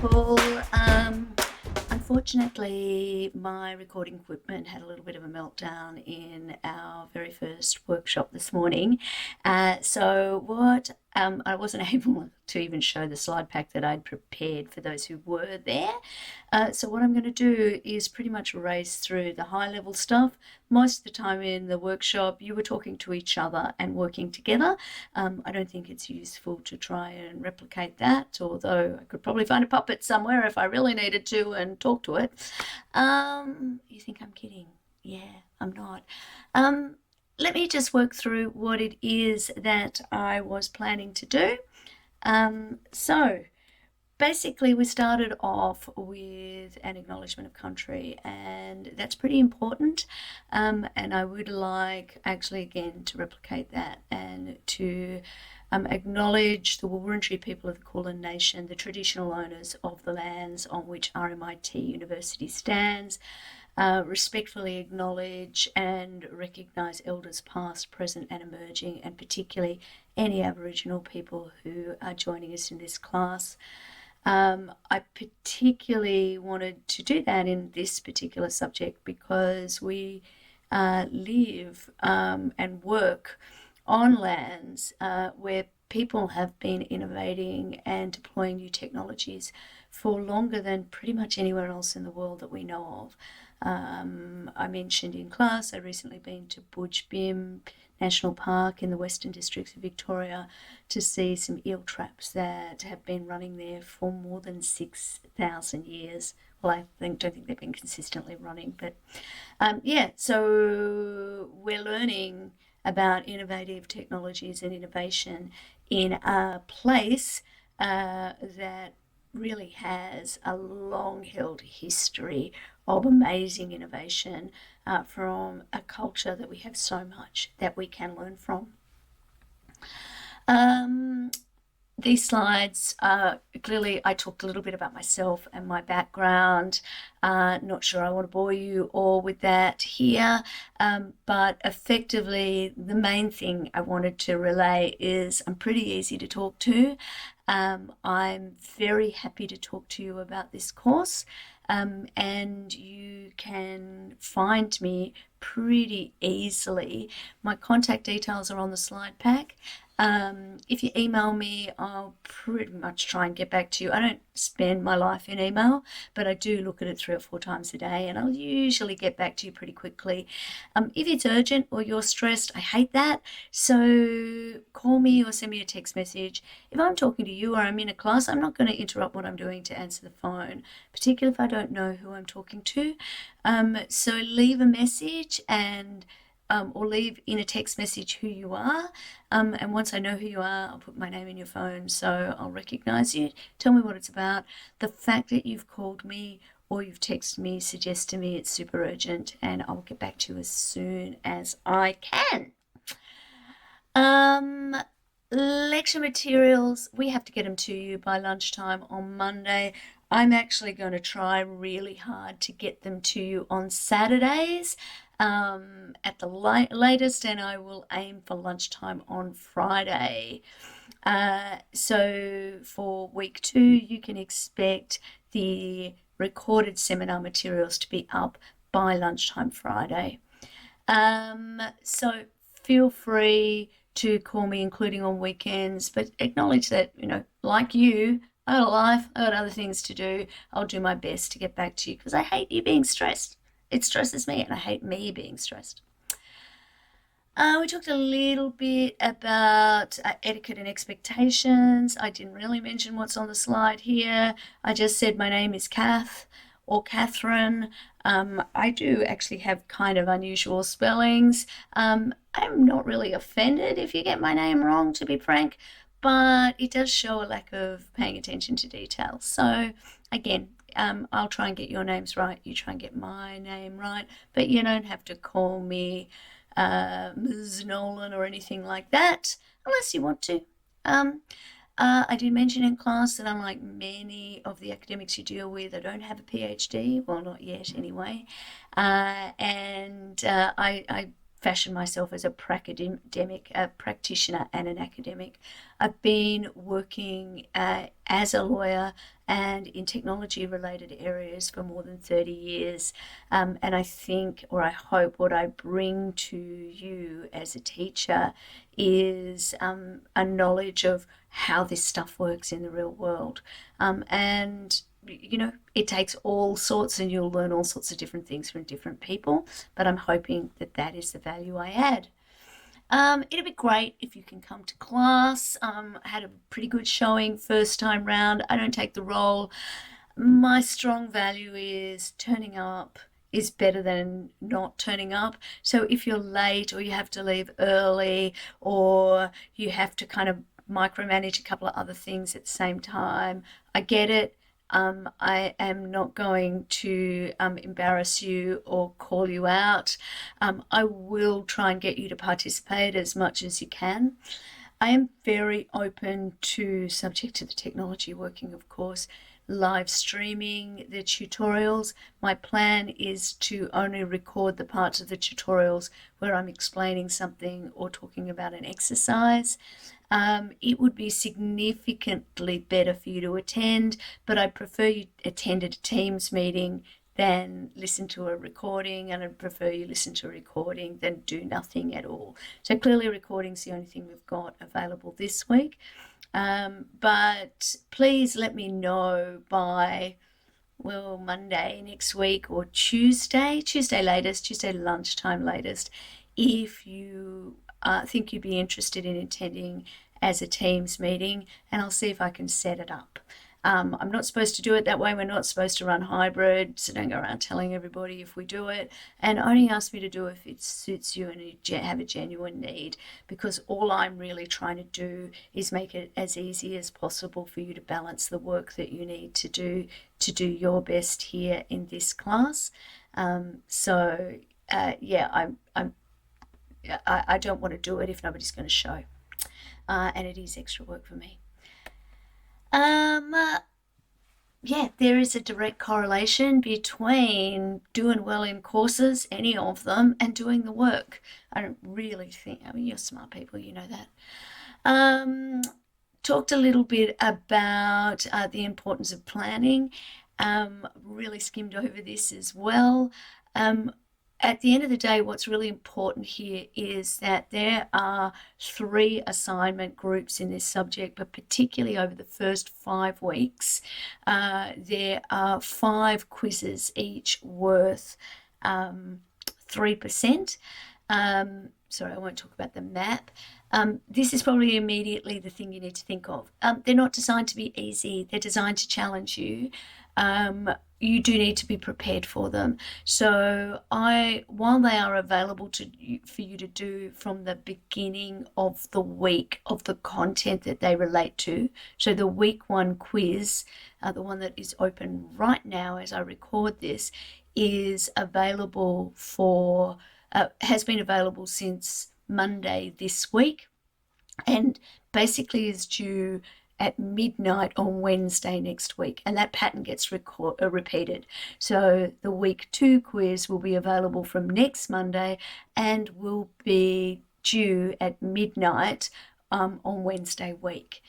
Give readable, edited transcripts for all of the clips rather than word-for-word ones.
people. Unfortunately, my recording equipment had a little bit of a meltdown in our very first workshop this morning. I wasn't able to even show the slide pack that I'd prepared for those who were there. So what I'm going to do is pretty much race through the high level stuff. Most of the time in the workshop, you were talking to each other and working together. I don't think it's useful to try and replicate that, although I could probably find a puppet somewhere if I really needed to and talk to it. You think I'm kidding? Yeah, I'm not. Let me just work through what it is that I was planning to do. So basically we started off with an acknowledgement of country, and that's pretty important, and I would like actually again to replicate that and to acknowledge the Wurundjeri people of the Kulin Nation, the traditional owners of the lands on which RMIT University stands. Respectfully acknowledge and recognise elders past, present and emerging, and particularly any Aboriginal people who are joining us in this class. I particularly wanted to do that in this particular subject because we live and work on lands where people have been innovating and deploying new technologies for longer than pretty much anywhere else in the world that we know of. I mentioned in class I've recently been to Budj Bim National Park in the Western Districts of Victoria to see some eel traps that have been running there for more than 6,000 years. Well, don't think they've been consistently running, but so we're learning about innovative technologies and innovation in a place that really has a long-held history of amazing innovation from a culture that we have so much that we can learn from. These slides, clearly I talked a little bit about myself and my background. Not sure I want to bore you all with that here, but effectively the main thing I wanted to relay is I'm pretty easy to talk to. I'm very happy to talk to you about this course, and you can find me pretty easily. My contact details are on the slide pack. If you email me, I'll pretty much try and get back to you. I don't spend my life in email, but I do look at it 3 or 4 times a day, and I'll usually get back to you pretty quickly. If it's urgent or you're stressed, I hate that. So call me or send me a text message. If I'm talking to you or I'm in a class, I'm not going to interrupt what I'm doing to answer the phone, particularly if I don't know who I'm talking to. So leave a message and or leave in a text message who you are, and once I know who you are, I'll put my name in your phone so I'll recognise you. Tell me what it's about. The fact that you've called me or you've texted me suggests to me it's super urgent, and I'll get back to you as soon as I can. Lecture materials, we have to get them to you by lunchtime on Monday. I'm actually going to try really hard to get them to you on Saturdays at the latest, and I will aim for lunchtime on Friday. So for week 2, you can expect the recorded seminar materials to be up by lunchtime Friday. So feel free to call me, including on weekends, but acknowledge that, like you, I got a life, I got other things to do. I'll do my best to get back to you because I hate you being stressed. It stresses me, and I hate me being stressed. We talked a little bit about etiquette and expectations. I didn't really mention what's on the slide here. I just said my name is Kath or Catherine. I do actually have kind of unusual spellings. I'm not really offended if you get my name wrong, to be frank, but it does show a lack of paying attention to detail. So again, I'll try and get your names right. You try and get my name right, but you don't have to call me Ms. Nolan or anything like that, unless you want to. I did mention in class that unlike many of the academics you deal with, I don't have a PhD, well, not yet anyway, and I fashion myself as a practitioner and an academic. I've been working as a lawyer and in technology related areas for more than 30 years. And I think, or I hope, what I bring to you as a teacher is a knowledge of how this stuff works in the real world. And it takes all sorts, and you'll learn all sorts of different things from different people, but I'm hoping that that is the value I add. It'd be great if you can come to class. I had a pretty good showing first time round. I don't take the role. My strong value is turning up is better than not turning up. So if you're late or you have to leave early or you have to kind of micromanage a couple of other things at the same time, I get it. I am not going to embarrass you or call you out. I will try and get you to participate as much as you can. I am very open to, subject to the technology working, of course, live streaming the tutorials. My plan is to only record the parts of the tutorials where I'm explaining something or talking about an exercise. It would be significantly better for you to attend, but I prefer you attend a Teams meeting than listen to a recording, and I'd prefer you listen to a recording than do nothing at all. So clearly recording's the only thing we've got available this week. But please let me know by, well, Monday next week or Tuesday latest, Tuesday lunchtime latest, if you think you'd be interested in attending as a Teams meeting, and I'll see if I can set it up. I'm not supposed to do it that way. We're not supposed to run hybrid, so don't go around telling everybody if we do it. And only ask me to do it if it suits you and you have a genuine need, because all I'm really trying to do is make it as easy as possible for you to balance the work that you need to do your best here in this class. I don't want to do it if nobody's going to show. And it is extra work for me. There is a direct correlation between doing well in courses, any of them, and doing the work. I don't really think, you're smart people, you know that. Talked a little bit about the importance of planning. Really skimmed over this as well. At the end of the day, what's really important here is that there are 3 assignment groups in this subject, but particularly over the first 5 weeks, there are 5 quizzes, each worth 3%. Sorry, I won't talk about the map. This is probably immediately the thing you need to think of. They're not designed to be easy. They're designed to challenge you. You do need to be prepared for them. So while they are available for you to do from the beginning of the week of the content that they relate to, so the week 1 quiz, the one that is open right now as I record this, is available has been available since Monday this week, and basically is due at midnight on Wednesday next week, and that pattern gets repeated. So the week 2 quiz will be available from next Monday and will be due at midnight on Wednesday week.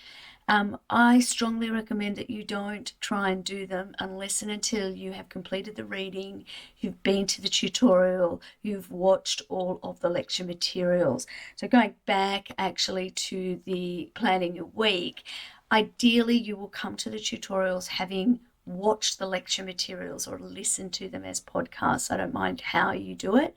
I strongly recommend that you don't try and do them unless and until you have completed the reading, you've been to the tutorial, you've watched all of the lecture materials. So going back actually to the planning your week, ideally you will come to the tutorials having watched the lecture materials or listened to them as podcasts. I don't mind how you do it.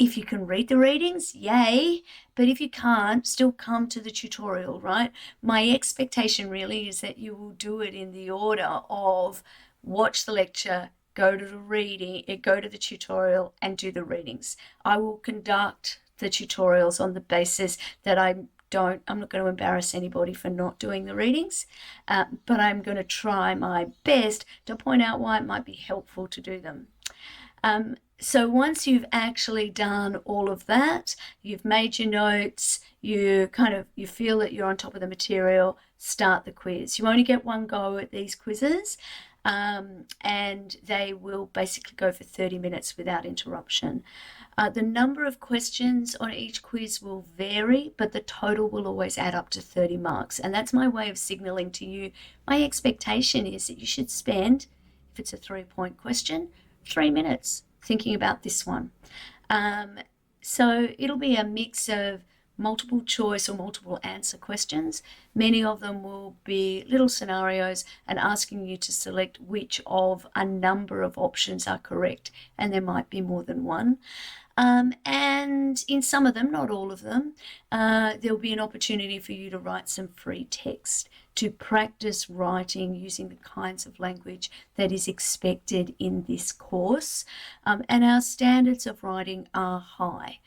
If you can read the readings, yay. But if you can't, still come to the tutorial, right? My expectation really is that you will do it in the order of watch the lecture, go to the reading, go to the tutorial and do the readings. I will conduct the tutorials on the basis that I'm not going to embarrass anybody for not doing the readings, but I'm going to try my best to point out why it might be helpful to do them. So once you've actually done all of that, you've made your notes, you feel that you're on top of the material, start the quiz. You only get 1 go at these quizzes. and they will basically go for 30 minutes without interruption. The number of questions on each quiz will vary, but the total will always add up to 30 marks. And that's my way of signaling to you, my expectation is that you should spend, if it's a 3-point question, 3 minutes thinking about this one. So it'll be a mix of multiple choice or multiple answer questions. Many of them will be little scenarios and asking you to select which of a number of options are correct, and there might be more than one. And in some of them, not all of them, there'll be an opportunity for you to write some free text to practice writing using the kinds of language that is expected in this course. And our standards of writing are high.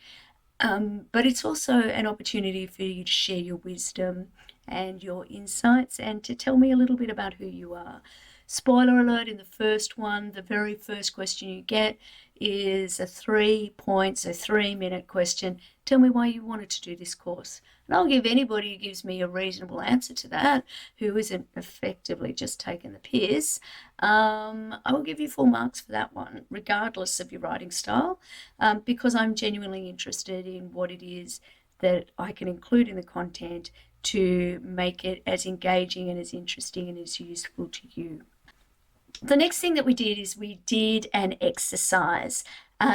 But it's also an opportunity for you to share your wisdom and your insights and to tell me a little bit about who you are. Spoiler alert, in the first one, the very first question you get is a 3-point, so 3-minute question. Tell me why you wanted to do this course. And I'll give anybody who gives me a reasonable answer to that, who isn't effectively just taking the piss, I will give you full marks for that one, regardless of your writing style, because I'm genuinely interested in what it is that I can include in the content to make it as engaging and as interesting and as useful to you. The next thing that we did is we did an exercise.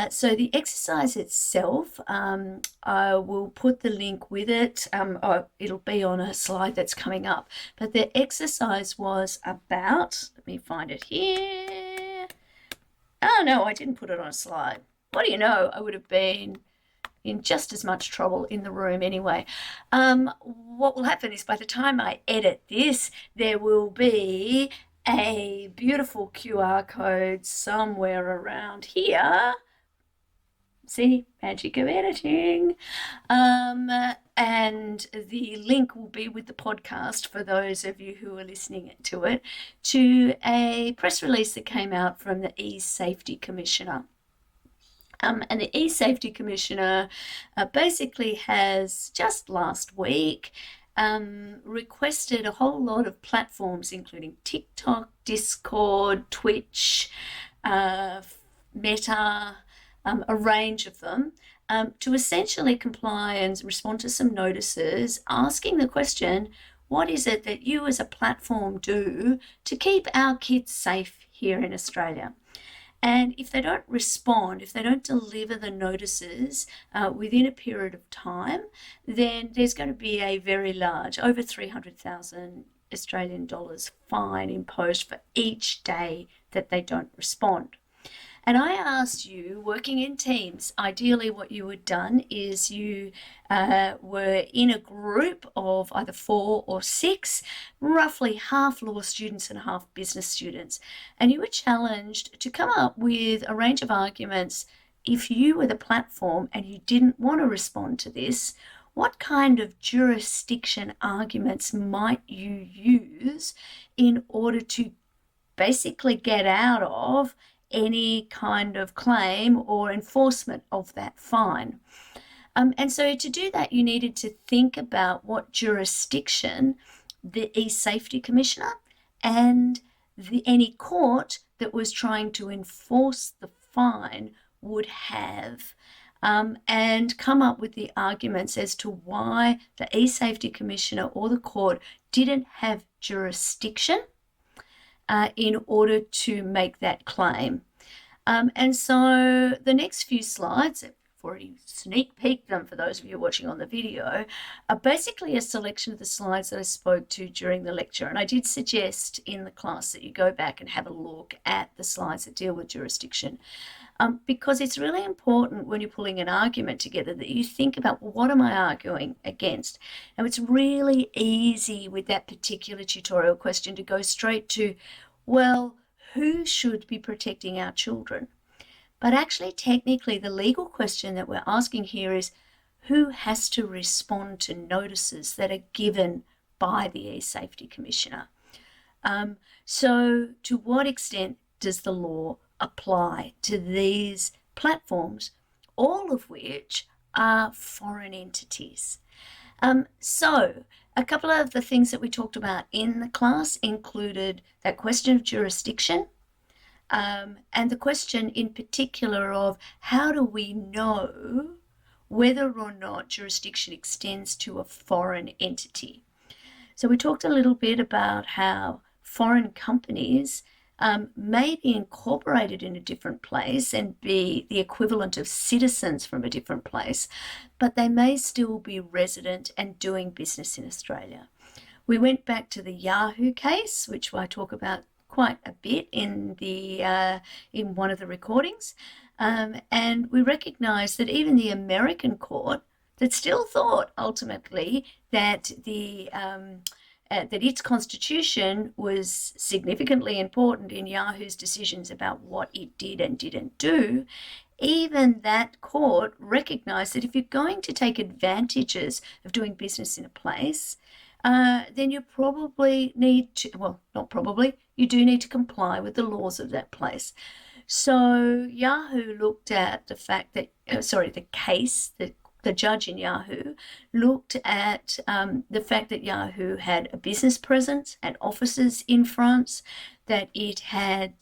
So the exercise itself, I will put the link with it. It'll be on a slide that's coming up. But the exercise was about, let me find it here. Oh, no, I didn't put it on a slide. What do you know? I would have been in just as much trouble in the room anyway. What will happen is by the time I edit this, there will be a beautiful QR code somewhere around here. See, magic of editing. And the link will be with the podcast for those of you who are listening to it, to a press release that came out from the E-Safety Commissioner. And the E-Safety Commissioner basically has just last week requested a whole lot of platforms, including TikTok, Discord, Twitch, Meta, a range of them, to essentially comply and respond to some notices asking the question, what is it that you as a platform do to keep our kids safe here in Australia? And if they don't respond, if they don't deliver the notices within a period of time, then there's going to be a very large, over 300,000 Australian dollars fine imposed for each day that they don't respond. And I asked you, working in teams, ideally what you had done is you were in a group of either 4 or 6, roughly half law students and half business students. And you were challenged to come up with a range of arguments. If you were the platform and you didn't want to respond to this, what kind of jurisdiction arguments might you use in order to basically get out of any kind of claim or enforcement of that fine? And so to do that, you needed to think about what jurisdiction the E-Safety Commissioner and any court that was trying to enforce the fine would have, and come up with the arguments as to why the E-Safety Commissioner or the court didn't have jurisdiction in order to make that claim. And so the next few slides, I've already sneak peeked them for those of you watching on the video, are basically a selection of the slides that I spoke to during the lecture. And I did suggest in the class that you go back and have a look at the slides that deal with jurisdiction. Because it's really important when you're pulling an argument together that you think about, well, what am I arguing against? Now, it's really easy with that particular tutorial question to go straight to, well, who should be protecting our children? But actually, technically, the legal question that we're asking here is, who has to respond to notices that are given by the E-Safety Commissioner? So to what extent does the law apply to these platforms, all of which are foreign entities? A couple of the things that we talked about in the class included that question of jurisdiction, and the question in particular of how do we know whether or not jurisdiction extends to a foreign entity. So we talked a little bit about how foreign companies may be incorporated in a different place and be the equivalent of citizens from a different place, but they may still be resident and doing business in Australia. We went back to the Yahoo case, which I talk about quite a bit in one of the recordings, and we recognised that even the American court that still thought ultimately that that its constitution was significantly important in Yahoo's decisions about what it did and didn't do, even that court recognised that if you're going to take advantages of doing business in a place, then you probably need to, well, not probably, you do need to comply with the laws of that place. So Yahoo looked at the fact that, the case, the judge in Yahoo looked at the fact that Yahoo had a business presence and offices in France, that it had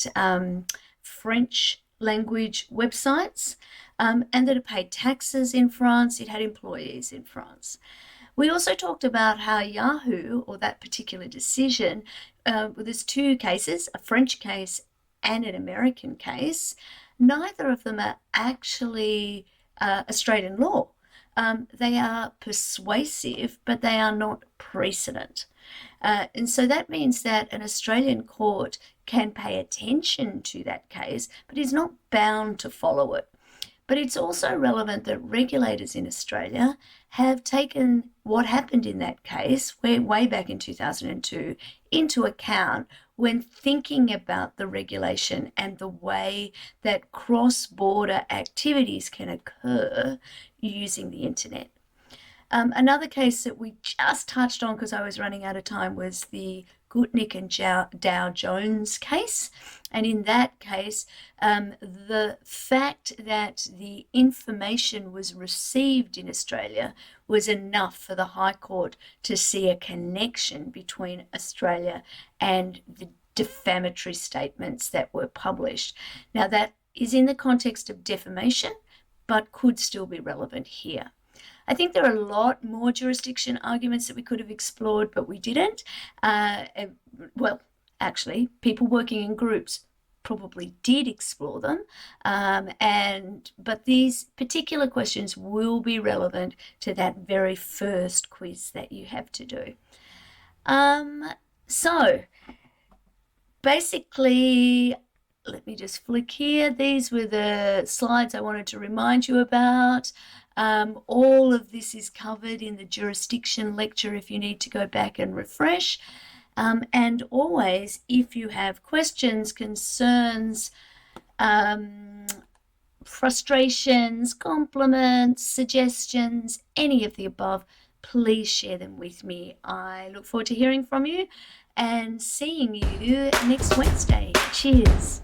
French language websites, and that it paid taxes in France, it had employees in France. We also talked about how Yahoo, or that particular decision, there's two cases, a French case and an American case. Neither of them are actually Australian law. They are persuasive, but they are not precedent. And so that means that an Australian court can pay attention to that case, but is not bound to follow it. But it's also relevant that regulators in Australia have taken what happened in that case, way back in 2002, into account when thinking about the regulation and the way that cross-border activities can occur using the internet. Another case that we just touched on because I was running out of time was the Gutnick and Dow Jones case. And in that case, the fact that the information was received in Australia was enough for the High Court to see a connection between Australia and the defamatory statements that were published. Now, that is in the context of defamation, but could still be relevant here. I think there are a lot more jurisdiction arguments that we could have explored, but we didn't. Well, actually, people working in groups probably did explore them, but these particular questions will be relevant to that very first quiz that you have to do. So basically, let me just flick here. These were the slides I wanted to remind you about. All of this is covered in the jurisdiction lecture if you need to go back and refresh. And always, if you have questions, concerns, frustrations, compliments, suggestions, any of the above, please share them with me. I look forward to hearing from you and seeing you next Wednesday. Cheers.